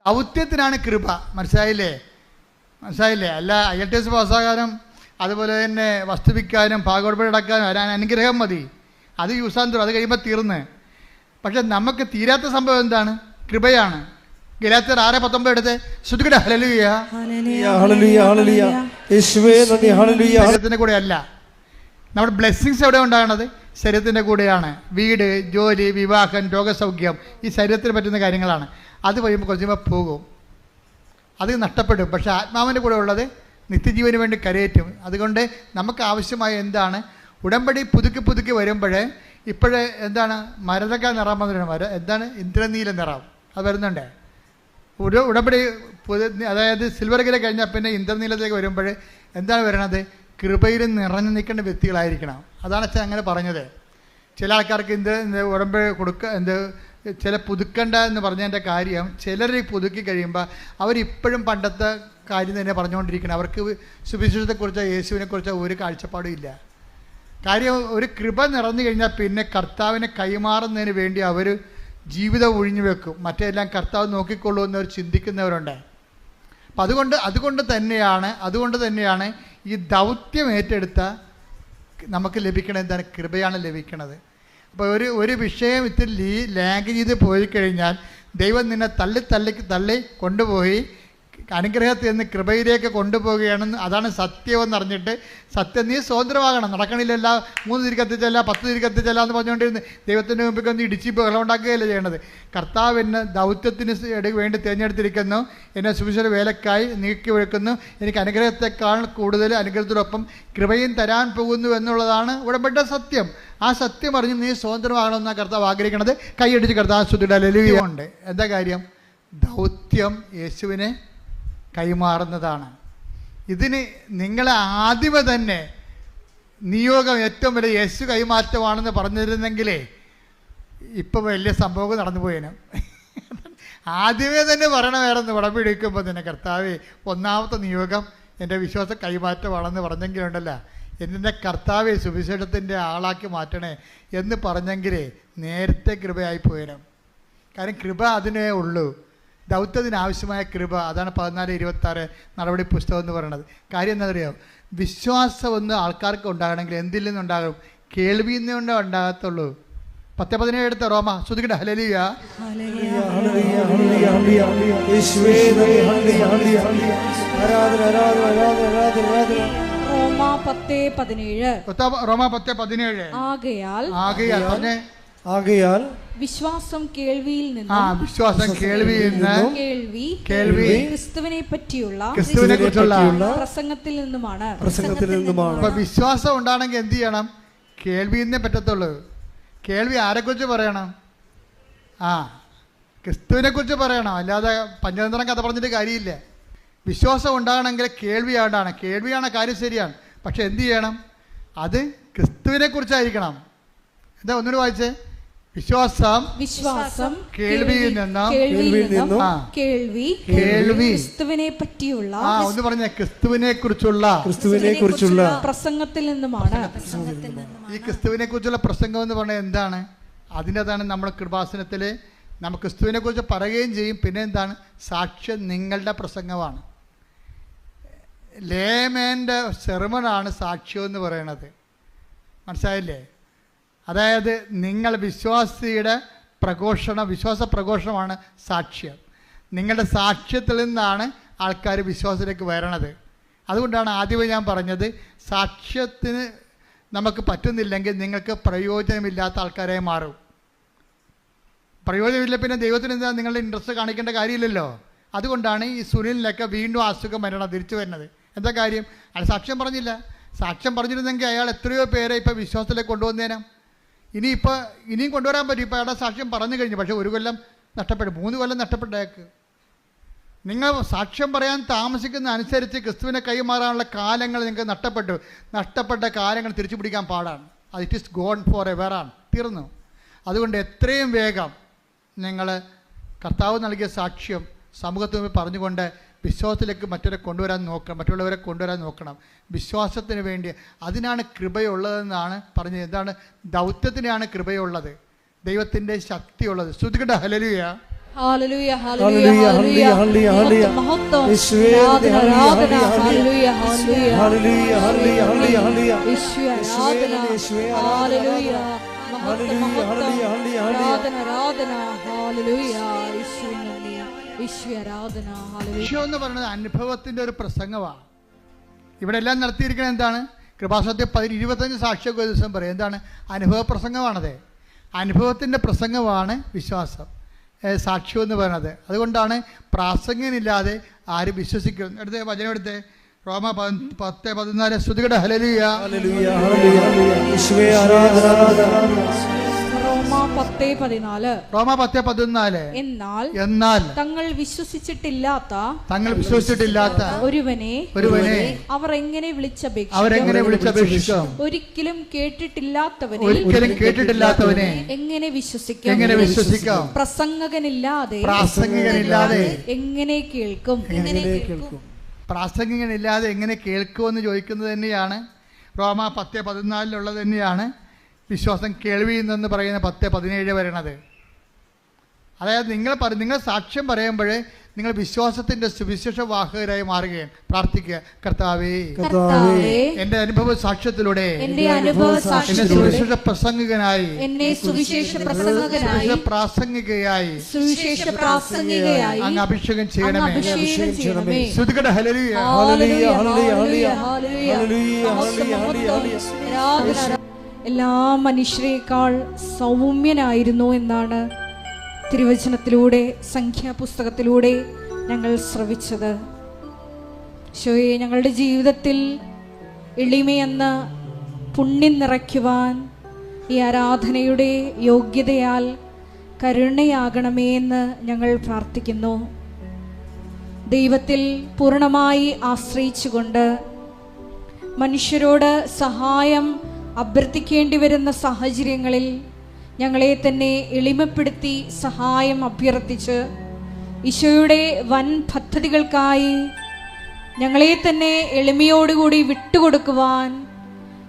ദൗത്യത്തിനാണ് കൃപ. മനസ്സിലായില്ലേ? അല്ല IELTS പാസ്സാകാനും അതുപോലെ തന്നെ വസ്തു വിൽക്കാനും ഭാഗവടമ്പടി അടക്കാനും വരാൻ അനുഗ്രഹം മതി. അത് യൂസാന്തരം, അത് കഴിയുമ്പോൾ തീർന്ന്. പക്ഷെ നമുക്ക് തീരാത്ത സംഭവം എന്താണ്? കൃപയാണ്. ഗലാത്യർ 6:19 എടുത്ത് ശ്രുതികട ഹല്ലേലൂയ. ശരീരത്തിൻ്റെ കൂടെ അല്ല, നമ്മുടെ ബ്ലെസ്സിങ്സ് എവിടെ ഉണ്ടാകണത്? ശരീരത്തിൻ്റെ കൂടെയാണ്. വീട്, ജോലി, വിവാഹം, രോഗസൗഖ്യം, ഈ ശരീരത്തിന് പറ്റുന്ന കാര്യങ്ങളാണ്. അത് കഴിയുമ്പോൾ കുറച്ചുമ്പോൾ പോകും, അത് നഷ്ടപ്പെടും. പക്ഷേ ആത്മാവിൻ്റെ കൂടെ ഉള്ളത് നിത്യജീവന് വേണ്ടി കരയേറ്റും. അതുകൊണ്ട് നമുക്ക് ആവശ്യമായ എന്താണ്? ഉടമ്പടി പുതുക്കി വരുമ്പോൾ ഇപ്പോഴേ എന്താണ് മരതക നിറം വന്നിട്ട് എന്താണ് ഇന്ദ്രനീല നിറം അത് വരുന്നുണ്ട്. ഉടമ്പടി അതായത് സിൽവർ ഗ്രേ കഴിഞ്ഞാൽ പിന്നെ ഇന്ദ്രനീലത്തിലേക്ക് വരുമ്പോൾ എന്താണ് വരണത്? കൃപയിൽ നിറഞ്ഞു നിൽക്കേണ്ട വ്യക്തികളായിരിക്കണം. അതാണ് അച്ഛൻ അങ്ങനെ പറഞ്ഞത്. ചില ആൾക്കാർക്ക് ഉടമ്പടി ചില പുതുക്കണ്ട എന്ന് പറഞ്ഞതിൻ്റെ കാര്യം, ചിലർ പുതുക്കി കഴിയുമ്പോൾ അവരിപ്പോഴും പണ്ടത്തെ കാര്യം തന്നെ പറഞ്ഞുകൊണ്ടിരിക്കണം. അവർക്ക് സുവിശേഷത്തെക്കുറിച്ചോ യേശുവിനെക്കുറിച്ചോ ഒരു കാഴ്ചപ്പാടും ഇല്ല. കാര്യം ഒരു കൃപ നിറഞ്ഞു കഴിഞ്ഞാൽ പിന്നെ കർത്താവിനെ കൈമാറുന്നതിന് വേണ്ടി അവർ ജീവിതം ഒഴിഞ്ഞു വെക്കും. മറ്റെല്ലാം കർത്താവ് നോക്കിക്കൊള്ളൂ എന്നവർ ചിന്തിക്കുന്നവരുണ്ട്. അപ്പം അതുകൊണ്ട് തന്നെയാണ് ഈ ദൗത്യം ഏറ്റെടുത്ത നമുക്ക് ലഭിക്കണ എന്താണ്? കൃപയാണ് ലഭിക്കണത്. അപ്പോൾ ഒരു വിഷയം ഇത്തിരി ലാഗ് ചെയ്ത് പോയി കഴിഞ്ഞാൽ ദൈവം നിന്നെ തള്ളി കൊണ്ടുപോയി അനുഗ്രഹത്തിൽ നിന്ന് കൃപയിലേക്ക് കൊണ്ടുപോവുകയാണെന്ന്. അതാണ് സത്യമെന്ന് അറിഞ്ഞിട്ട് സത്യം നീ സ്വതന്ത്രമാകണം. നടക്കണില്ലല്ല 3 തിരി കത്തിച്ചല്ല 10 തിരി കത്തിച്ചല്ല എന്ന് പറഞ്ഞുകൊണ്ടിരുന്ന് ദൈവത്തിൻ്റെ മുമ്പിൽ ഒന്ന് ഇടിച്ച് ബഹളമുണ്ടാക്കുകയല്ല ചെയ്യേണ്ടത്. കർത്താവ് എന്നെ ദൗത്യത്തിന് വേണ്ടി തിരഞ്ഞെടുത്തിരിക്കുന്നു, എന്നെ സുവിശേഷ വേലക്കായി നീക്കി വെക്കുന്നു, എനിക്ക് അനുഗ്രഹത്തെക്കാൾ കൂടുതൽ അനുഗ്രഹത്തോടൊപ്പം കൃപയും തരാൻ പോകുന്നു എന്നുള്ളതാണ് ഉടമ്പട്ട സത്യം. ആ സത്യം അറിഞ്ഞ് നീ സ്വതന്ത്രമാകണമെന്നാണ് കർത്താവ് ആഗ്രഹിക്കണത്. കൈയടിച്ച് കർത്താവ് സ്തുതിയുടെ ഹല്ലേലൂയ. എന്താ കാര്യം? ദൗത്യം യേശുവിനെ കൈമാറുന്നതാണ്. ഇതിന് നിങ്ങളെ ആദ്യമേ തന്നെ നിയോഗം ഏറ്റവും വലിയ യേശു കൈമാറ്റമാണെന്ന് പറഞ്ഞിരുന്നെങ്കിലേ ഇപ്പം വലിയ സംഭവം നടന്നു പോയേനും. ആദ്യമേ തന്നെ പറയണമായിരുന്നു ഉടമ്പടിക്കുമ്പോൾ തന്നെ, കർത്താവേ ഒന്നാമത്തെ നിയോഗം എൻ്റെ വിശ്വാസ കൈമാറ്റമാണെന്ന് പറഞ്ഞെങ്കിലുണ്ടല്ല, എൻ്റെ കർത്താവെ സുവിശേഷത്തിൻ്റെ ആളാക്കി മാറ്റണേ എന്ന് പറഞ്ഞെങ്കിലേ നേരത്തെ കൃപയായി പോയേനും. കാര്യം കൃപ അതിനേ ഉള്ളൂ. ദൗത്യത്തിന് ആവശ്യമായ കൃപ. അതാണ് 14:26 നടപടി പുസ്തകം എന്ന് പറയുന്നത്. കാര്യം എന്താ അറിയാമോ? വിശ്വാസം ഒന്ന് ആൾക്കാർക്ക് ഉണ്ടാകണമെങ്കിൽ എന്തിൽ നിന്നുണ്ടാകും? കേൾവിയിൽ നിന്നേ ഉണ്ടാകത്തുള്ളൂ. 10:17 എടുത്ത റോമ ശ്രുതികട ഹല്ലേലൂയ. റോമ 10:17 ആകയാൽ വിശ്വാസം കേൾവിയിൽ നിന്ന്, കേൾവി ക്രിസ്തുവിനെ പറ്റിയുള്ള പ്രസംഗത്തിൽ നിന്നുമാണ്. അപ്പൊ വിശ്വാസം ഉണ്ടാണെങ്കിൽ എന്ത് ചെയ്യണം? കേൾവിന്നേ പറ്റത്തുള്ളൂ. കേൾവി ആരെക്കുറിച്ച് പറയണം? ക്രിസ്തുവിനെ കുറിച്ച് പറയണം. അല്ലാതെ പഞ്ചതന്ത്രം കഥ പറഞ്ഞിട്ട് കാര്യമില്ല. വിശ്വാസം ഉണ്ടാകണമെങ്കിൽ കേൾവിയാണ് കാര്യം ശരിയാണ്. പക്ഷെ എന്ത് ചെയ്യണം? അത് ക്രിസ്തുവിനെ കുറിച്ചായിരിക്കണം. എന്താ ഒന്നുകൂടി വായിച്ചേ? വിശ്വാസം കേൾവിയിൽ നിന്നും ക്രിസ്തുവിനെ പറ്റിയുള്ള ഒന്ന് പറഞ്ഞ ക്രിസ്തുവിനെ കുറിച്ചുള്ള പ്രസംഗത്തിൽ നിന്നുമാണ്. ഈ ക്രിസ്തുവിനെ കുറിച്ചുള്ള പ്രസംഗം എന്ന് പറഞ്ഞാൽ എന്താണ്? അതിൻ്റെതാണ് നമ്മുടെ കൃപാസനത്തിൽ നമുക്ക് ക്രിസ്തുവിനെ കുറിച്ച് പറയുകയും ചെയ്യും. പിന്നെ എന്താണ്? സാക്ഷ്യം നിങ്ങളുടെ പ്രസംഗമാണ്. ലേമേൻ്റെ സെർമണാണ് സാക്ഷ്യം എന്ന് പറയണത്. മനസ്സിലായില്ലേ? അതായത് നിങ്ങൾ വിശ്വാസിയുടെ വിശ്വാസ പ്രഘോഷണമാണ് സാക്ഷ്യം. നിങ്ങളുടെ സാക്ഷ്യത്തിൽ നിന്നാണ് ആൾക്കാർ വിശ്വാസത്തിലേക്ക് വരണത്. അതുകൊണ്ടാണ് ആദ്യമേ ഞാൻ പറഞ്ഞത്, സാക്ഷ്യത്തിന് നമുക്ക് പറ്റുന്നില്ലെങ്കിൽ നിങ്ങൾക്ക് പ്രയോജനമില്ലാത്ത ആൾക്കാരായി മാറും. പ്രയോജനമില്ല പിന്നെ ദൈവത്തിന് എന്താ നിങ്ങളുടെ ഇൻട്രസ്റ്റ് കാണിക്കേണ്ട കാര്യമില്ലല്ലോ. അതുകൊണ്ടാണ് ഈ സുനിലിനൊക്കെ വീണ്ടും അസുഖം തിരിച്ചു വരുന്നത്. എന്താ കാര്യം? അയാൾ സാക്ഷ്യം പറഞ്ഞില്ല. സാക്ഷ്യം പറഞ്ഞിരുന്നെങ്കിൽ അയാൾ എത്രയോ പേരെ ഇപ്പം വിശ്വാസത്തിലേക്ക് കൊണ്ടുവന്നേനാം. ഇനിയും കൊണ്ടുവരാൻ പറ്റും. ഇപ്പോൾ അയാളുടെ സാക്ഷ്യം പറഞ്ഞു കഴിഞ്ഞു. പക്ഷേ 1 കൊല്ലം നഷ്ടപ്പെടും, 3 കൊല്ലം നഷ്ടപ്പെട്ടേക്ക്. നിങ്ങൾ സാക്ഷ്യം പറയാൻ താമസിക്കുന്ന അനുസരിച്ച് ക്രിസ്തുവിനെ കൈമാറാനുള്ള കാലങ്ങൾ നിങ്ങൾക്ക് നഷ്ടപ്പെട്ട കാലങ്ങൾ തിരിച്ചു പിടിക്കാൻ പാടാണ്. അത് ഇറ്റ് ഈസ് ഗോൺ ഫോർ എവറാണ്, തീർന്നു. അതുകൊണ്ട് എത്രയും വേഗം നിങ്ങൾ കർത്താവ് നൽകിയ സാക്ഷ്യം സമൂഹത്തിന് പറഞ്ഞുകൊണ്ട് വിശ്വാസത്തിലേക്ക് മറ്റുള്ളവരെ കൊണ്ടുവരാൻ നോക്കണം. വിശ്വാസത്തിന് വേണ്ടി അതിനാണ് കൃപയുള്ളതെന്നാണ് പറഞ്ഞത്. എന്താണ്? ദൗത്യത്തിനാണ് കൃപയുള്ളത്, ദൈവത്തിൻ്റെ ശക്തിയുള്ളത്. ശ്രുതികട ഹല്ലേലൂയ. ഹല്ലേലൂയ ഹല്ലേലൂയ, ഹല്ലേലൂയ, ഹല്ലേലൂയ, ഹല്ലേലൂയ. മഹത്വം യേശുവേ, ആരാധന ഹല്ലേലൂയ, ആരാധന ഹല്ലേലൂയ, ഹല്ലേലൂയ ഹല്ലേലൂയ, ഹല്ലേലൂയ, ഹല്ലേലൂയ, ഹല്ലേലൂയ. യേശുവേ ആരാധന യേശുവേ, ആരാധന, ഹല്ലേലൂയ മഹത്വം ഹല്ലേലൂയ, മഹത്വം ഹല്ലേലൂയ, ഹല്ലേലൂയ, ഹല്ലേലൂയ. ആരാധന ആരാധന ഹല്ലേലൂയ യേശുവേ നന്ദി യേശുവേ ആരാധന ഹല്ലേലൂയ. വിഷയം എന്ന് പറയുന്നത് അനുഭവത്തിൻ്റെ ഒരു പ്രസംഗമാണ്. ഇവിടെ എല്ലാം നടത്തിയിരിക്കുന്നത് എന്താണ്? കൃപാസനത്തിൽ 25 സാക്ഷിയൊക്കെ ഒരു ദിവസം പറയും. എന്താണ്? അനുഭവ പ്രസംഗമാണത്. അനുഭവത്തിൻ്റെ പ്രസംഗമാണ് വിശ്വാസം, സാക്ഷ്യം എന്ന് പറയുന്നത്. അതുകൊണ്ടാണ് പ്രാസംഗികനില്ലാതെ ആരും വിശ്വസിക്കും. എടുത്ത് വചനം എടുത്ത് റോമ 10:14 സ്തുതികട ഹല്ലേലൂയ. ഹല്ലേലൂയ, ഹല്ലേലൂയ, ഹല്ലേലൂയ. യേശുവേ, ആരാധന, ആരാധന. റോമ 10:14 റോമ 10:14 എന്നാൽ തങ്ങൾ വിശ്വസിച്ചിട്ടില്ലാത്ത ഒരുവനെ അവർ എങ്ങനെ വിളിച്ചപേക്ഷിക്കും? ഒരിക്കലും കേട്ടിട്ടില്ലാത്തവനെ എങ്ങനെ വിശ്വസിക്കും? പ്രസംഗകനില്ലാതെ എങ്ങനെ കേൾക്കും? പ്രാസംഗികനില്ലാതെ എങ്ങനെ കേൾക്കുമെന്ന് ചോദിക്കുന്നത് തന്നെയാണ് റോമ 10:14 തന്നെയാണ് വിശ്വാസം കേൾവിയിൽ നിന്ന് പറയുന്ന 10:17 വരണത്. അതായത് നിങ്ങൾ സാക്ഷ്യം പറയുമ്പോൾ നിങ്ങൾ വിശ്വാസത്തിൻ്റെ സുവിശേഷ വാഹകരായി മാറുകയാണ്. പ്രാർത്ഥിക്കുക, കർത്താവേ എൻ്റെ അനുഭവ സാക്ഷ്യത്തിലൂടെ എന്നെ സുവിശേഷ പ്രസംഗകനായി പ്രാസംഗികയായി അങ്ങ് അഭിഷേകം ചെയ്യണമേ. ശ്രുതികട ഹല്ലേലൂയ. എല്ലാ മനുഷ്യരെക്കാൾ സൗമ്യനായിരുന്നു എന്നാണ് തിരുവചനത്തിലൂടെ, സംഖ്യാപുസ്തകത്തിലൂടെ ഞങ്ങൾ ശ്രവിച്ചത്. ഈശോയെ, ഞങ്ങളുടെ ജീവിതത്തിൽ എളിമയെന്ന പുണ്യം നിറയ്ക്കുവാൻ ഈ ആരാധനയുടെ യോഗ്യതയാൽ കരുണയാകണമേ എന്ന് ഞങ്ങൾ പ്രാർത്ഥിക്കുന്നു. ദൈവത്തിൽ പൂർണ്ണമായി ആശ്രയിച്ചുകൊണ്ട് മനുഷ്യരോട് സഹായം അഭ്യർത്ഥിക്കേണ്ടി വരുന്ന സാഹചര്യങ്ങളിൽ ഞങ്ങളെ തന്നെ എളിമപ്പെടുത്തി സഹായം അഭ്യർത്ഥിച്ച് ഈശോയുടെ വൻ പദ്ധതികൾക്കായി ഞങ്ങളെ തന്നെ എളിമയോടുകൂടി വിട്ടുകൊടുക്കുവാൻ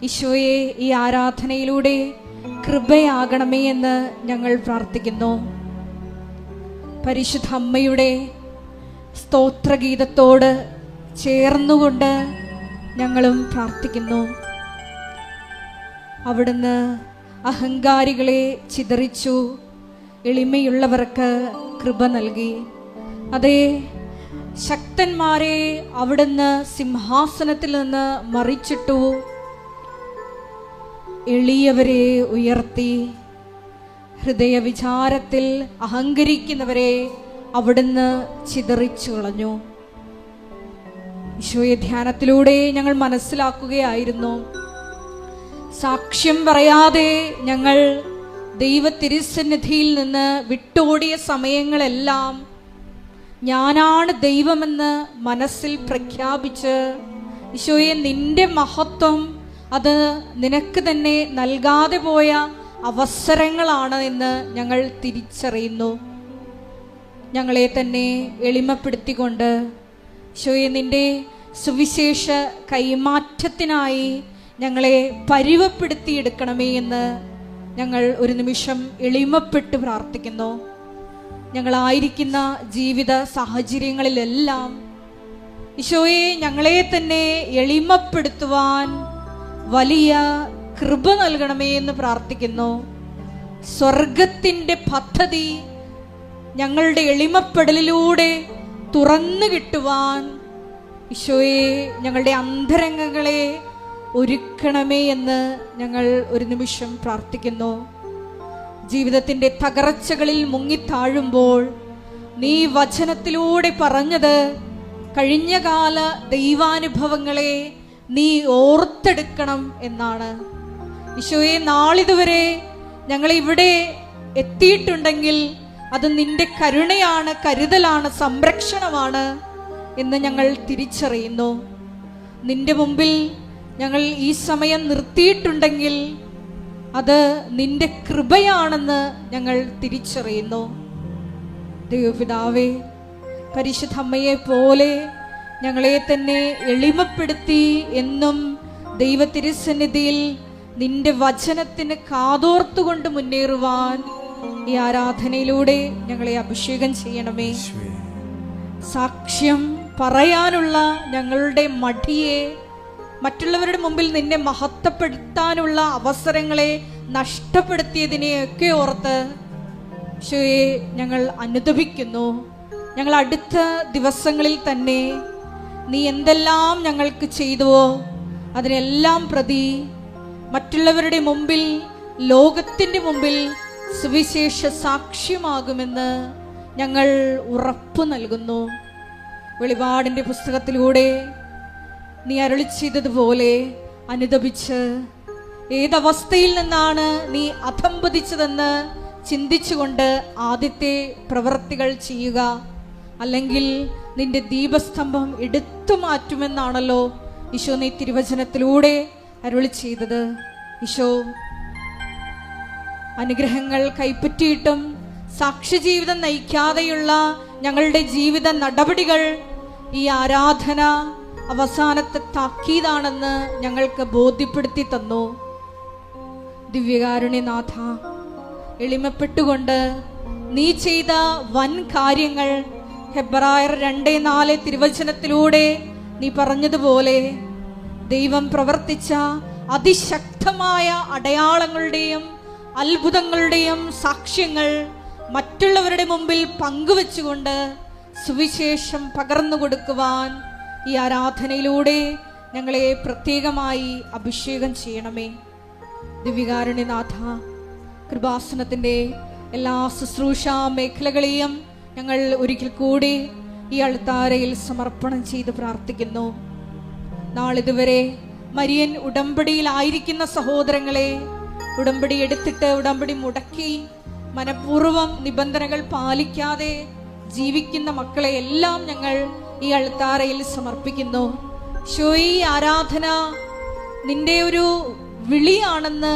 ഈശോയെ ഈ ആരാധനയിലൂടെ കൃപയാകണമേ എന്ന് ഞങ്ങൾ പ്രാർത്ഥിക്കുന്നു. പരിശുദ്ധ അമ്മയുടെ സ്തോത്രഗീതത്തോട് ചേർന്നുകൊണ്ട് ഞങ്ങളും പ്രാർത്ഥിക്കുന്നു. അവിടുന്ന് അഹങ്കാരികളെ ചിതറിച്ചു, എളിമയുള്ളവർക്ക് കൃപ നൽകി. അതേ, ശക്തന്മാരെ അവിടുന്ന് സിംഹാസനത്തിൽ നിന്ന് മറിച്ചിട്ടു, എളിയവരെ ഉയർത്തി. ഹൃദയവിചാരത്തിൽ അഹങ്കരിക്കുന്നവരെ അവിടുന്ന് ചിതറിച്ചു കളഞ്ഞു. ഈശോയെ ധ്യാനത്തിലൂടെ ഞങ്ങൾ മനസ്സിലാക്കുകയായിരുന്നു, സാക്ഷ്യം പറയാതെ ഞങ്ങൾ ദൈവ തിരുസന്നിധിയിൽ നിന്ന് വിട്ടോടിയ സമയങ്ങളെല്ലാം ഞാനാണ് ദൈവമെന്ന് മനസ്സിൽ പ്രഖ്യാപിച്ച്, ഈശോയെ നിന്റെ മഹത്വം അത് നിനക്ക് തന്നെ നൽകാതെ പോയ അവസരങ്ങളാണ് എന്ന് ഞങ്ങൾ തിരിച്ചറിയുന്നു. ഞങ്ങളെ തന്നെ എളിമപ്പെടുത്തിക്കൊണ്ട് ഈശോയെ നിന്റെ സുവിശേഷ കൈമാറ്റത്തിനായി ഞങ്ങളെ പരുവപ്പെടുത്തിയെടുക്കണമേ എന്ന് ഞങ്ങൾ ഒരു നിമിഷം എളിമപ്പെട്ട് പ്രാർത്ഥിക്കുന്നു. ഞങ്ങളായിരിക്കുന്ന ജീവിത സാഹചര്യങ്ങളിലെല്ലാം ഈശോയെ ഞങ്ങളെ തന്നെ എളിമപ്പെടുത്തുവാൻ വലിയ കൃപ നൽകണമേ എന്ന് പ്രാർത്ഥിക്കുന്നു. സ്വർഗത്തിൻ്റെ പദ്ധതി ഞങ്ങളുടെ എളിമപ്പെടലിലൂടെ തുറന്നു കിട്ടുവാൻ ഈശോയെ ഞങ്ങളുടെ അന്തരംഗങ്ങളെ ഒരുക്കണമേ എന്ന് ഞങ്ങൾ ഒരു നിമിഷം പ്രാർത്ഥിക്കുന്നു. ജീവിതത്തിൻ്റെ തകർച്ചകളിൽ മുങ്ങിത്താഴുമ്പോൾ നീ വചനത്തിലൂടെ പറഞ്ഞത് കഴിഞ്ഞകാല ദൈവാനുഭവങ്ങളെ നീ ഓർത്തെടുക്കണം എന്നാണ്. ഈശോയെ, നാളിതുവരെ ഞങ്ങളിവിടെ എത്തിയിട്ടുണ്ടെങ്കിൽ അത് നിന്റെ കരുണയാണ്, കരുതലാണ്, സംരക്ഷണമാണ് എന്ന് ഞങ്ങൾ തിരിച്ചറിയുന്നു. നിന്റെ മുമ്പിൽ ഞങ്ങൾ ഈ സമയം നിർത്തിയിട്ടുണ്ടെങ്കിൽ അത് നിന്റെ കൃപയാണെന്ന് ഞങ്ങൾ തിരിച്ചറിയുന്നു. ദൈവപിതാവേ, പരിശുദ്ധ അമ്മയെ പോലെ ഞങ്ങളെ തന്നെ എളിമപ്പെടുത്തി എന്നും ദൈവ തിരുസന്നിധിയിൽ നിന്റെ വചനത്തിന് കാതോർത്തുകൊണ്ട് മുന്നേറുവാൻ ഈ ആരാധനയിലൂടെ ഞങ്ങളെ അഭിഷേകം ചെയ്യണമേ. സാക്ഷ്യം പറയാനുള്ള ഞങ്ങളുടെ മടിയെ, മറ്റുള്ളവരുടെ മുമ്പിൽ നിന്നെ മഹത്വപ്പെടുത്താനുള്ള അവസരങ്ങളെ നഷ്ടപ്പെടുത്തിയതിനെയൊക്കെ ഓർത്ത് ഈശോയെ ഞങ്ങൾ അനുതപിക്കുന്നു. ഞങ്ങൾ അടുത്ത ദിവസങ്ങളിൽ തന്നെ നീ എന്തെല്ലാം ഞങ്ങൾക്ക് ചെയ്തുവോ അതിനെല്ലാം പ്രതി മറ്റുള്ളവരുടെ മുമ്പിൽ, ലോകത്തിൻ്റെ മുമ്പിൽ സുവിശേഷ സാക്ഷ്യമാകുമെന്ന് ഞങ്ങൾ ഉറപ്പു നൽകുന്നു. വെളിപാടിൻ്റെ പുസ്തകത്തിലൂടെ നീ അരുളി ചെയ്തതുപോലെ അനുതപിച്ച് ഏതവസ്ഥയിൽ നിന്നാണ് നീ അധംപതിച്ചതെന്ന് ചിന്തിച്ചുകൊണ്ട് ആദ്യത്തെ പ്രവൃത്തികൾ ചെയ്യുക, അല്ലെങ്കിൽ നിന്റെ ദീപസ്തംഭം എടുത്തു മാറ്റുമെന്നാണല്ലോ ഈശോ നീ തിരുവചനത്തിലൂടെ അരുളി ചെയ്തത്. ഈശോ അനുഗ്രഹങ്ങൾ കൈപ്പറ്റിയിട്ടും സാക്ഷ്യജീവിതം നയിക്കാതെയുള്ള ഞങ്ങളുടെ ജീവിത നടപടികൾ ഈ ആരാധന അവസാനത്തെ താക്കീതാണെന്ന് ഞങ്ങൾക്ക് ബോധ്യപ്പെടുത്തി തന്നു. ദിവ്യകാരുണ്യനാഥ, എളിമപ്പെട്ടുകൊണ്ട് നീ ചെയ്ത വൻ കാര്യങ്ങൾ ഹെബ്രായർ 2:4 തിരുവചനത്തിലൂടെ നീ പറഞ്ഞതുപോലെ ദൈവം പ്രവർത്തിച്ച അതിശക്തമായ അടയാളങ്ങളുടെയും അത്ഭുതങ്ങളുടെയും സാക്ഷ്യങ്ങൾ മറ്റുള്ളവരുടെ മുമ്പിൽ പങ്കുവെച്ചുകൊണ്ട് സുവിശേഷം പകർന്നു കൊടുക്കുവാൻ ഈ ആരാധനയിലൂടെ ഞങ്ങളെ പ്രത്യേകമായി അഭിഷേകം ചെയ്യണമേ. ദിവ്യകാരുണ്യനാഥ, കൃപാസനത്തിൻ്റെ എല്ലാ ശുശ്രൂഷ മേഖലകളെയും ഞങ്ങൾ ഒരിക്കൽ കൂടി ഈ അൾത്താരയിൽ സമർപ്പണം ചെയ്ത് പ്രാർത്ഥിക്കുന്നു. നാളിതുവരെ മരിയൻ ഉടമ്പടിയിലായിരിക്കുന്ന സഹോദരങ്ങളെ, ഉടമ്പടി എടുത്തിട്ട് ഉടമ്പടി മുടക്കി മനഃപൂർവ്വം നിബന്ധനകൾ പാലിക്കാതെ ജീവിക്കുന്ന മക്കളെ എല്ലാം ഞങ്ങൾ ഈ അൾത്താരയിൽ സമർപ്പിക്കുന്നു. ഈ ആരാധന നിന്റെ ഒരു വിളിയാണെന്ന്,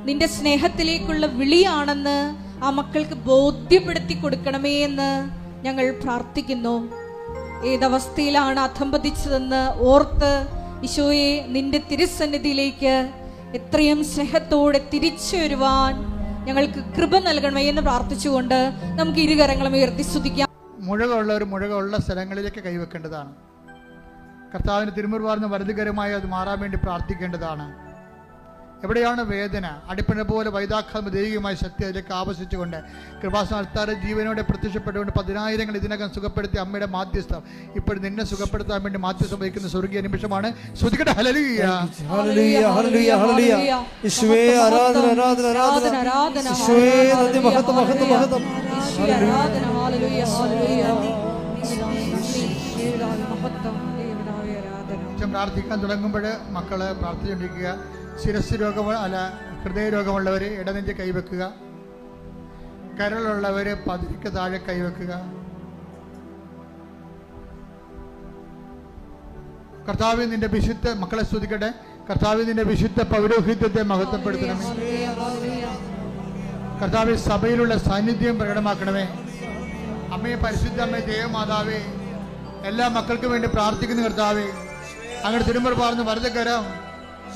നിന്റെ സ്നേഹത്തിലേക്കുള്ള വിളിയാണെന്ന് ആ മക്കൾക്ക് ബോധ്യപ്പെടുത്തി കൊടുക്കണമേ എന്ന് ഞങ്ങൾ പ്രാർത്ഥിക്കുന്നു. ഏതവസ്ഥയിലാണ് അധംപതിച്ചതെന്ന് ഓർത്ത് ഈശോയെ നിന്റെ തിരുസന്നിധിയിലേക്ക് എത്രയും സ്നേഹത്തോടെ തിരിച്ചു വരുവാൻ ഞങ്ങൾക്ക് കൃപ നൽകണമേ എന്ന് പ്രാർത്ഥിച്ചുകൊണ്ട് നമുക്ക് ഇരുകരങ്ങളും ഉയർത്തി സ്തുതിക്കാം. മുഴകളുള്ളവർ മുഴകളുള്ള സ്ഥലങ്ങളിലേക്ക് കൈവെക്കേണ്ടതാണ്. കർത്താവിന് തിരുമുറുവാർന്ന് വലതുകരമായി അത് മാറാൻ വേണ്ടി പ്രാർത്ഥിക്കേണ്ടതാണ്. എവിടെയാണ് വേദന, അടിപ്പിണ പോലെ വൈദാഖാമ ദൈവികമായ ശക്തി അതിലേക്ക് ആവശിച്ചുകൊണ്ട് കൃപാസന അൾത്താര ജീവനോടെ പ്രത്യക്ഷപ്പെട്ടുകൊണ്ട് 10,000 ഇതിനകം സുഖപ്പെടുത്തി അമ്മയുടെ മാധ്യസ്ഥം ഇപ്പോഴും നിന്നെ സുഖപ്പെടുത്താൻ വേണ്ടി മാധ്യസ്ഥം വഹിക്കുന്ന സ്വർഗീയ നിമിഷമാണ്. ശ്രുതിക്കട്ടെ ഹല്ലേലൂയ, ഹല്ലേലൂയ, ഹല്ലേലൂയ, ഹല്ലേലൂയ. യേശുവേ ആരാധന, ആരാധന, ആരാധന. യേശുവേ നന്ദി, മഹത്വം, മഹത്വം, മഹത്വം. ആരാധന, ഹല്ലേലൂയ, ഹല്ലേലൂയ. പ്രാർത്ഥിക്കാൻ തുടങ്ങുമ്പോൾ മക്കള് പ്രാർത്ഥിച്ചുകൊണ്ടിരിക്കുക. ശിരസ് രോഗം അല്ല ഹൃദയരോഗമുള്ളവർ ഇടനെഞ്ച് കൈവെക്കുക. കരളുള്ളവർ പതിക്ക് താഴെ കൈവെക്കുക. കർത്താവ് നിന്റെ വിശുദ്ധ മക്കളെ സ്തുതിക്കട്ടെ. കർത്താവ് നിന്റെ വിശുദ്ധ പൗരോഹിത്യത്തെ മഹത്വപ്പെടുത്തണമേ. കർത്താവ് സഭയിലുള്ള സാന്നിധ്യം പ്രകടമാക്കണമേ. അമ്മയെ പരിശുദ്ധ അമ്മയെ ദേവമാതാവേ, എല്ലാ മക്കൾക്കും വേണ്ടി പ്രാർത്ഥിക്കുന്ന കർത്താവേ, അങ്ങയുടെ തിരുമുറുപാർന്ന് വലതുകരം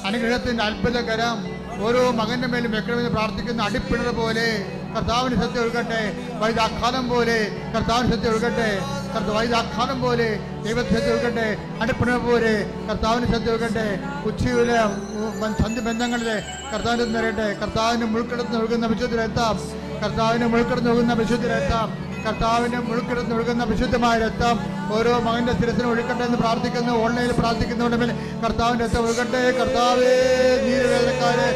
അനുഗ്രഹത്തിന്റെ അത്ഭുതകരം ഓരോ മകന്റെ മേലും വെക്കണമെന്ന് പ്രാർത്ഥിക്കുന്ന അടിപ്പിണർ പോലെ കർത്താവിന് സത്യം ഒഴുകട്ടെ. വൈദാഖാനം പോലെ കർത്താവിന് സത്യം ഒഴുകട്ടെ. വൈദാഖാനം പോലെ ദൈവത്തിന് സത്യം ഒഴുകട്ടെ. അടിപ്പിണർ പോലെ കർത്താവിന് സത്യം ഒഴുകട്ടെ. ഉച്ചയിലെ സന്ധി ബന്ധങ്ങളിലെ കർത്താവിന് നിറയട്ടെ. കർത്താവിന് മുൾക്കിടന്ന് ഒഴുകുന്ന വിശുദ്ധരെത്താം. കർത്താവിന് മുൾക്കിടന്ന് ഒഴുകുന്ന വിശുദ്ധരെത്താം. കർത്താവിന് മുഴുക്കിടന്ന് ഒഴുകുന്ന വിശുദ്ധമായ രക്തം ഓരോ മകന്റെ ശിരസിന് ഒഴുകട്ടെ എന്ന് പ്രാർത്ഥിക്കുന്നു. ഓൺലൈനിൽ പ്രാർത്ഥിക്കുന്നതുകൊണ്ട് കർത്താവിന്റെ രക്തം ഒഴുകട്ടെ. കർത്താവേ, നീരവേദനക്കാര്,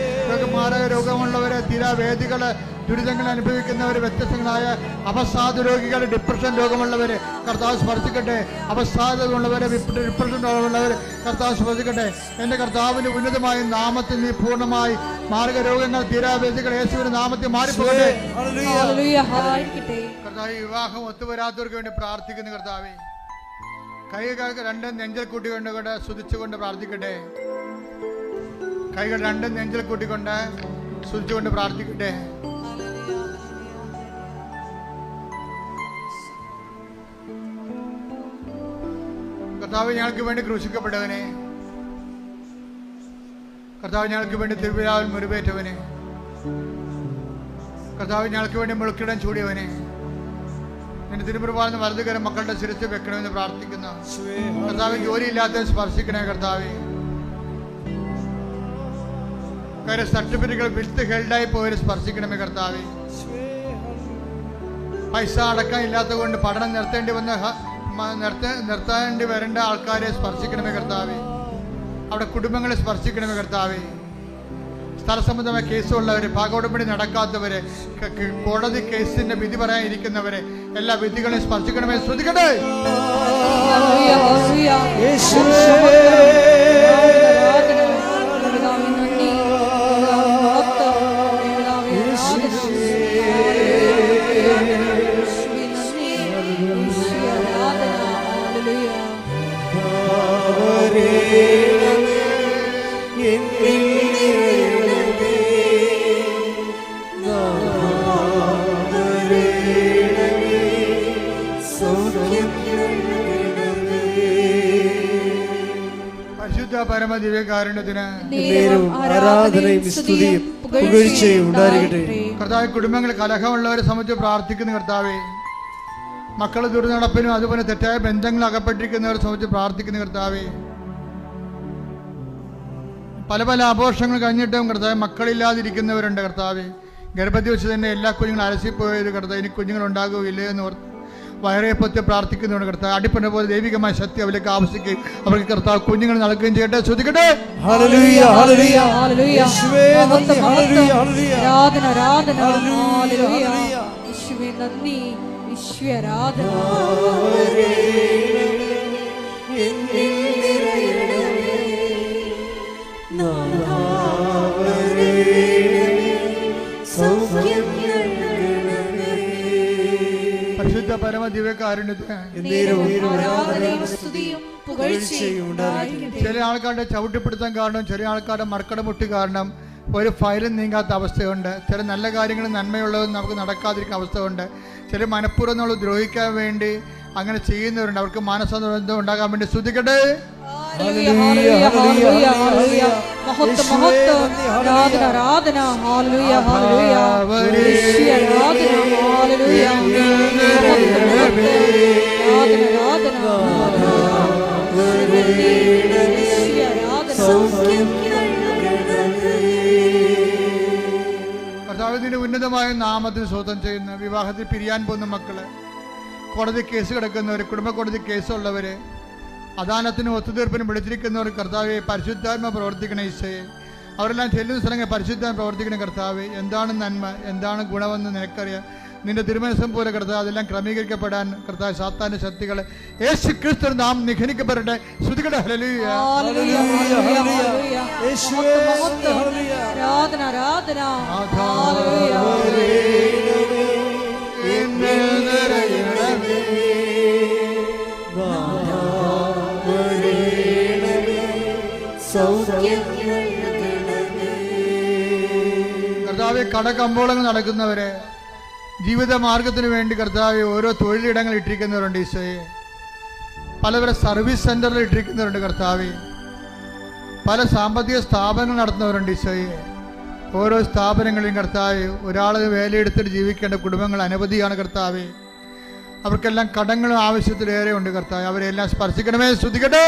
മാരക രോഗമുള്ളവര്, തീരാവേദികള്, ദുരിതങ്ങൾ അനുഭവിക്കുന്നവർ, വ്യത്യസ്തങ്ങളായ അവസാദ രോഗികൾ, ഡിപ്രഷൻ രോഗമുള്ളവർ കർത്താവ് സ്പർശിക്കട്ടെ. അവസാദമുള്ളവർ, ഡിപ്രഷൻ രോഗമുള്ളവർ കർത്താവ് സ്പർശിക്കട്ടെ. എൻ്റെ കർത്താവിൻ്റെ ഉന്നതമായ നാമത്തിൽ നീ പൂർണ്ണമായി മാരക രോഗങ്ങൾ, തീരാവേദികൾ യേശുവിന്റെ നാമത്തിൽ മാറിപ്പോകട്ടെ. കർത്താവ്, വിവാഹം ഒത്തുവരാത്തവർക്ക് വേണ്ടി പ്രാർത്ഥിക്കുന്നു. കർത്താവേ, കൈകൾക്ക് രണ്ടും നെഞ്ചൽ കൂട്ടിക്കൊണ്ട് സ്തുതിച്ചുകൊണ്ട് പ്രാർത്ഥിക്കട്ടെ. കൈകൾ രണ്ടും നെഞ്ചൽ കൂട്ടിക്കൊണ്ട് സ്തുതിച്ചുകൊണ്ട് പ്രാർത്ഥിക്കട്ടെ. കർത്താവ്, ഞങ്ങൾക്ക് വേണ്ടി ക്രൂശിക്കപ്പെട്ടവനെ, കർത്താവ് ഞങ്ങൾക്ക് വേണ്ടി തിരുവിലാവിൽ മുറിവേറ്റവനെ, കർത്താവ് ഞങ്ങൾക്ക് വേണ്ടി മുളുക്കിടാൻ ചൂടിയവനെ, നിന്റെ തിരുമുറുപാടുന്ന വലതുകരം മക്കളുടെ ശിരസ് വെക്കണമെന്ന് പ്രാർത്ഥിക്കുന്നു. കർത്താവ് ജോലിയില്ലാത്തവരെ സ്പർശിക്കണേ കർത്താവേ. കാര്യം സർട്ടിഫിക്കറ്റുകൾ വിത്ത് ഹെൽഡായി പോയവരെ സ്പർശിക്കണമേ കർത്താവേ. പൈസ അടക്കം ഇല്ലാത്തത് കൊണ്ട് പഠനം നിർത്തേണ്ടി വരേണ്ട ആൾക്കാരെ സ്പർശിക്കണമേ കർത്താവേ. അവിടെ കുടുംബങ്ങളെ സ്പർശിക്കണമേ കർത്താവേ. സ്ഥലസംബന്ധമായ കേസുള്ളവരെ, ഭാഗോടമ്പടി നടക്കാത്തവരെ, കോടതി കേസിന്റെ വിധി പറയാൻ ഇരിക്കുന്നവരെ, എല്ലാ വിധികളെയും സ്പർശിക്കണമേ. ശ്രദ്ധിക്കട്ടെ. പരമദിവ്യകാരുണ്യത്തിന് ആരാധനയും സ്തുതിയും പുകഴ്ചയും ഉണ്ടായിരിക്കട്ടെ. കർത്താവേ, കുടുംബങ്ങളിൽ കലഹമുള്ളവരെ സംബന്ധിച്ച് പ്രാർത്ഥിക്കുന്ന കർത്താവേ, മക്കൾ ദുർനടപ്പിനും അതുപോലെ തെറ്റായ ബന്ധങ്ങൾ അകപ്പെട്ടിരിക്കുന്നവരെ സംബന്ധിച്ച് പ്രാർത്ഥിക്കുന്ന കർത്താവേ, പല പല ആഘോഷങ്ങൾ കഴിഞ്ഞിട്ടും കർത്താവേ മക്കളില്ലാതിരിക്കുന്നവരുണ്ട് കർത്താവേ. ഗർഭത്തിൽ വെച്ച് തന്നെ എല്ലാ കുഞ്ഞുങ്ങളും അലസിപ്പോയത് കർത്താവ്, ഇനി കുഞ്ഞുങ്ങളുണ്ടാകുകയില്ലേ എന്ന് ഓർത്ത് വയറേപ്പത്തെ പ്രാർത്ഥിക്കുന്നതുകൊണ്ട് കർത്താവ് അടിപ്പണ പോലെ ദൈവികമായ ശക്തി അവർക്ക് ആവശ്യിക്കുകയും അവർക്ക് കർത്താവ് കുഞ്ഞുങ്ങൾ നൽകുകയും ചെയ്യട്ടെ. ശ്രദ്ധിക്കട്ടെ. ഹല്ലേലൂയ, ഹല്ലേലൂയ, യേശുവേ നന്ദി, ഹല്ലേലൂയ, ഹല്ലേലൂയ, ആരാധന, ആരാധന, ഹല്ലേലൂയ, യേശുവേ നന്ദി, യേശുവേ ആരാധന. പരിശുദ്ധ പരമദിവ്യകാരുണ്യത്തിന് ചില ആൾക്കാരുടെ ചവിട്ടിപ്പിടുത്തം കാരണം, ചില ആൾക്കാരുടെ മർക്കടമുട്ടി കാരണം ഒരു ഫയലും നീങ്ങാത്ത അവസ്ഥയുണ്ട്. ചില നല്ല കാര്യങ്ങളും നന്മയുള്ളതും നമുക്ക് നടക്കാതിരിക്കുന്ന അവസ്ഥയുണ്ട്. ചില മനഃപൂർവ്വം നമ്മൾ ദ്രോഹിക്കാൻ വേണ്ടി അങ്ങനെ ചെയ്യുന്നവരുണ്ട്. അവർക്ക് മാനസാന്തരം ഉണ്ടാകാൻ വേണ്ടി ശ്രദ്ധിക്കട്ടെ. കർത്താവിന്റെ ഉന്നതമായ നാമത്തിൽ സ്വതം ചെയ്യുന്ന, വിവാഹത്തിൽ പിരിയാൻ പോകുന്ന മക്കള്, കോടതി കേസ് കിടക്കുന്നവര്, കുടുംബ കോടതി കേസുള്ളവര്, അദാലത്തിനും ഒത്തുതീർപ്പിനും വിളിച്ചിരിക്കുന്നവർ കർത്താവെ പരിശുദ്ധാത്മ പ്രവർത്തിക്കണ ഈശോയെ. അവരെല്ലാം ചെല്ലുന്ന സ്ഥലങ്ങൾ പരിശുദ്ധാത്മ പ്രവർത്തിക്കണ കർത്താവെ. എന്താണ് നന്മ, എന്താണ് ഗുണമെന്ന് നിനക്കറിയാം. നിന്റെ തിരുമനസം പോലെ കർത്താവ് അതെല്ലാം ക്രമീകരിക്കപ്പെടാൻ കർത്താവ് സാത്താന്റെ ശക്തികൾ യേശു ക്രിസ്തു നാം നിഖനിക്കപ്പെടട്ടെ. ശ്രുതികട്ടെ. ഹല്ലേലൂയ, ആരാധന, ആരാധന, കർത്താവെ, കടകമ്പോളങ്ങൾ നടക്കുന്നവരെ, ജീവിത മാർഗത്തിന് വേണ്ടി കർത്താവെ ഓരോ തൊഴിലിടങ്ങൾ ഇട്ടിരിക്കുന്നവരുണ്ട് ഈശോയെ. പലവരെ സർവീസ് സെന്ററിൽ ഇട്ടിരിക്കുന്നവരുണ്ട് കർത്താവെ. പല സാമ്പത്തിക സ്ഥാപനങ്ങൾ നടത്തുന്നവരുണ്ട് ഈശോയെ. ഓരോ സ്ഥാപനങ്ങളിലും കർത്താവെ ഒരാൾ വേലയെടുത്തിട്ട് ജീവിക്കേണ്ട കുടുംബങ്ങൾ അനവധിയാണ് കർത്താവെ. അവർക്കെല്ലാം കടങ്ങളും ആവശ്യത്തിലേറെ ഉണ്ട് കർത്താവ്. അവരെല്ലാം സ്പർശിക്കണമേ. ശ്രദ്ധിക്കട്ടെ.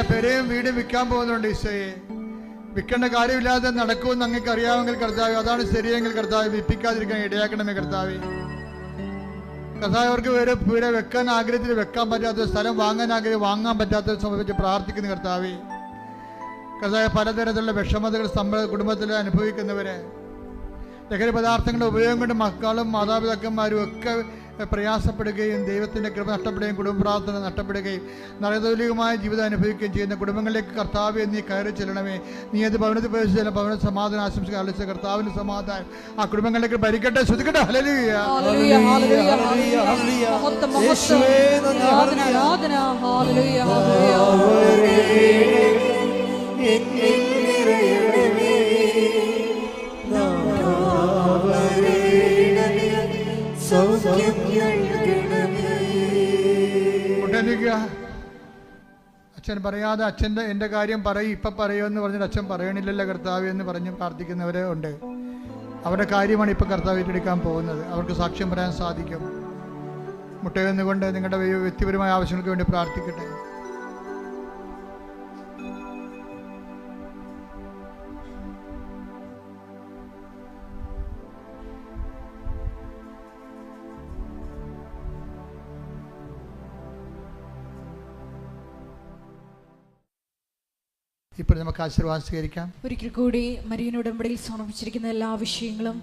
പെരയും വീടും വിൽക്കാൻ പോകുന്നുണ്ട് ഈശോയെ. വിൽക്കേണ്ട കാര്യമില്ലാതെ നടക്കുമെന്ന് അങ്ങേക്ക് അറിയാമെങ്കിൽ കർത്താവ്, അതാണ് ശരിയെങ്കിൽ കർത്താവ് വിൽപ്പിക്കാതിരിക്കാൻ ഇടയാക്കണമേ കർത്താവ്. കർത്താവ് അവർക്ക് വേറെ വെക്കാൻ ആഗ്രഹത്തിൽ വെക്കാൻ പറ്റാത്ത സ്ഥലം വാങ്ങാൻ വാങ്ങാൻ പറ്റാത്തത് സംബന്ധിച്ച് പ്രാർത്ഥിക്കുന്ന കർത്താവ്. കർത്താവ് പലതരത്തിലുള്ള വിഷമതകൾ കുടുംബത്തിൽ അനുഭവിക്കുന്നവരെ, ലഹരി പദാർത്ഥങ്ങളുടെ ഉപയോഗം കൊണ്ട് മക്കളും മാതാപിതാക്കന്മാരും ഒക്കെ പ്രയാസപ്പെടുകയും ദൈവത്തിൻ്റെ കൃപ നഷ്ടപ്പെടുകയും കുടുംബ പ്രാർത്ഥന നഷ്ടപ്പെടുകയും നരകതുല്യമായ ജീവിതം അനുഭവിക്കുകയും ചെയ്യുന്ന കുടുംബങ്ങളിലേക്ക് കർത്താവെ നീ കയറി ചെല്ലണമേ. നീ അത് ഭവനത്തിൽ പ്രവേശിച്ചാലും ഭവന സമാധാനം ആശംസിക്കുക. അലച്ച കർത്താവിൻ്റെ സമാധാനം ആ കുടുംബങ്ങളിലേക്ക് ഭരിക്കട്ടെ. ശ്രദ്ധിക്കട്ടെ. ഹല്ലേലൂയ, പരിഗണിക്കുക. അച്ഛൻ പറയാതെ അച്ഛൻ്റെ എൻ്റെ കാര്യം പറയും, ഇപ്പം പറയുമെന്ന് പറഞ്ഞിട്ട് അച്ഛൻ പറയണില്ലല്ലോ കർത്താവ് എന്ന് പറഞ്ഞ് പ്രാർത്ഥിക്കുന്നവരെ ഉണ്ട്. അവരുടെ കാര്യമാണ് ഇപ്പം കർത്താവ് ഏറ്റെടുക്കാൻ പോകുന്നത്. അവർക്ക് സാക്ഷ്യം പറയാൻ സാധിക്കും. മുട്ടയെന്നുകൊണ്ട് നിങ്ങളുടെ വ്യക്തിപരമായ ആവശ്യങ്ങൾക്ക് വേണ്ടി പ്രാർത്ഥിക്കട്ടെ. ഇപ്പോൾ നമുക്ക് ആശീർവാദം സ്വീകരിക്കാം. ഒരിക്കൽ കൂടി മരിയൻ ഉടമ്പടിയിൽ സമർപ്പിച്ചിരിക്കുന്ന എല്ലാ വിഷയങ്ങളും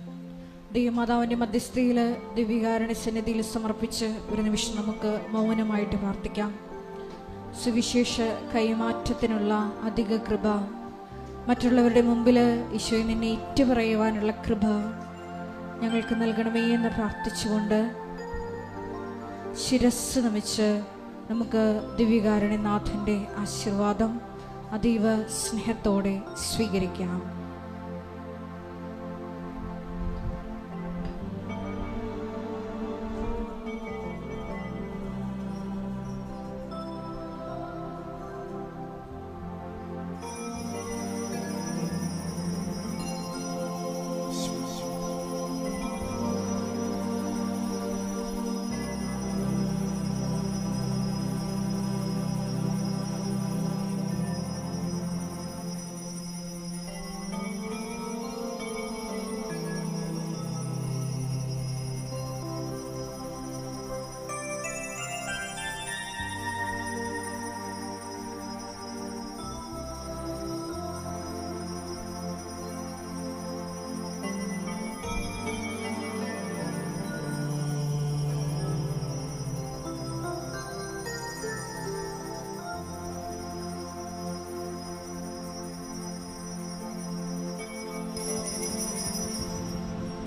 ദൈവമാതാവിൻ്റെ മധ്യസ്ഥയിൽ ദിവ്യകാരുണ്യ സന്നിധിയിൽ സമർപ്പിച്ച് ഒരു നിമിഷം നമുക്ക് മൗനമായിട്ട് പ്രാർത്ഥിക്കാം. സുവിശേഷ കൈമാറ്റത്തിനുള്ള അധിക കൃപ, മറ്റുള്ളവരുടെ മുമ്പിൽ ഈശോയെ നിന്നെ ഏറ്റുപറയുവാനുള്ള കൃപ ഞങ്ങൾക്ക് നൽകണമേ എന്ന് പ്രാർത്ഥിച്ചുകൊണ്ട് ശിരസ് നമിച്ച് നമുക്ക് ദിവ്യകാരുണ്യനാഥൻ്റെ ആശീർവാദം അതീവ സ്നേഹത്തോടെ സ്വീകരിക്കാം.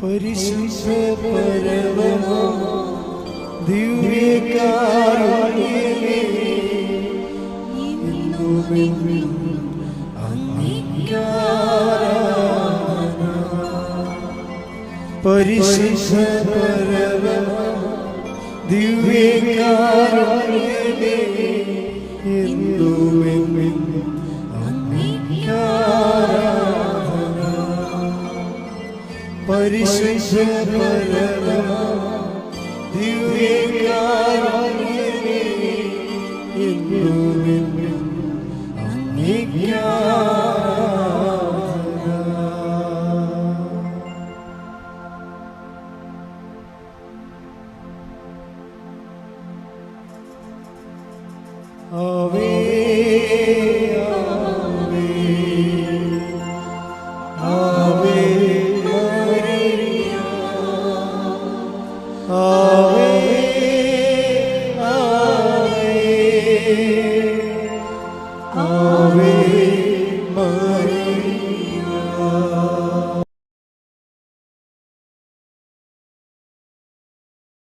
പരിശുദ്ധ പരമമാ ദിവ്യകാരുണ്യമേ, എന്നുമെന്നും അങ്ങേക്ക് ആരാധന. പരിശുദ്ധ പരമമാ ദിവ്യകാരുണ്യമേ, എന്നുമെന്നും അങ്ങേക്ക് ആരാധന. പരിശുദ്ധ പരമമാ ദിവ്യകാരുണ്യമേ, എന്നുമെന്നും അങ്ങേക്ക് ആരാധന. ആമേൻ.